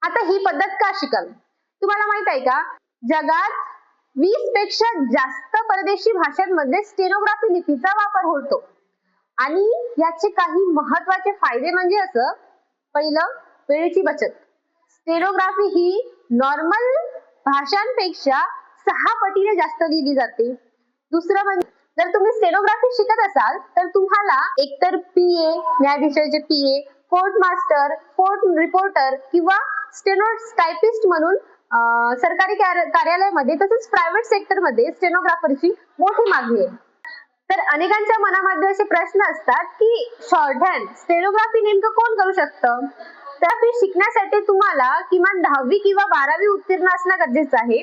आता ही पद्धत का शिकावी? तुम्हाला माहित आहे का, जगात 20 पेक्षा जास्त परदेशी भाषांमध्ये स्टेनोग्राफी लिपीचा वापर होतो आणि याचे काही महत्वाचे फायदे म्हणजे असं, पहिलं, वेळेची बचत. स्टेनोग्राफी ही नॉर्मल भाषांपेक्षा 6 पटीने जास्त लिहिली जाते. दुसरं म्हणजे जर तुम्ही स्टेनोग्राफी शिकत असाल तर तुम्हाला एकतर पीए, न्यायाधीशाचे PA, court master, court reporter किंवा स्टेनोटायपिस्ट म्हणून सरकारी कार्यालयामध्ये तसेच प्रायव्हेट सेक्टरमध्ये स्टेनोग्राफरची मोठी मागणी आहे. तर अनेकांच्या मनामध्ये असे प्रश्न असतात की शॉर्ट हँड स्टेनोग्राफी नेमकं कोण करू शकतं? तर ती शिकण्यासाठी तुम्हाला किमान 10वी किंवा 12वी उत्तीर्ण असणं गरजेचं आहे.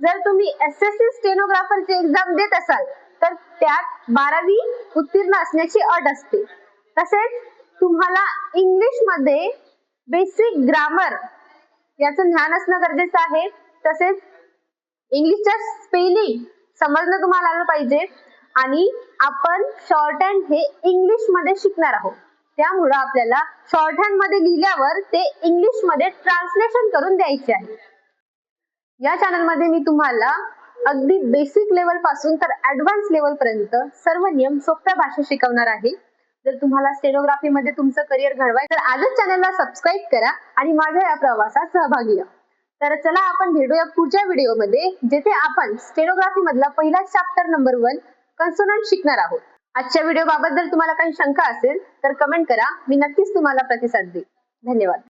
जर तुम्ही एसएससी स्टेनोग्राफरची एक्झाम देत असाल तर त्यात 12वी उत्तीर्ण असण्याची अट असते. तसेच तुम्हाला इंग्लिश मध्ये बेसिक ग्रामर याचं ज्ञान असणं गरजेचं आहे. तसेच इंग्लिशचं स्पेलिंग समजणं तुम्हाला आलं पाहिजे आणि आपण शॉर्ट हँड हे इंग्लिश मध्ये शिकणार आहोत. त्यामुळे आपल्याला शॉर्ट हँड मध्ये लिहिल्यावर ते इंग्लिश मध्ये ट्रान्सलेशन करून द्यायचे आहे. या चॅनल मध्ये मी तुम्हाला अगदी बेसिक लेवल पासून तर ऍडव्हान्स लेवल पर्यंत सर्व नियम सोप्या भाषेत शिकवणार आहे. जर तुम्हाला स्टेनोग्राफी मध्ये तुमचं करिअर घडवायचं तर आजच चॅनलला सबस्क्राईब करा आणि माझ्या या प्रवासात सहभागी व्हा. तर चला आपण भेटूया पुढच्या व्हिडिओमध्ये, जेथे आपण स्टेनोग्राफी मधला पहिला चॅप्टर नंबर 1 कन्सोनंट शिकणार आहोत. आजच्या व्हिडिओ बाबत जर तुम्हाला काही शंका असेल तर कमेंट करा, मी नक्कीच तुम्हाला प्रतिसाद देईन. धन्यवाद.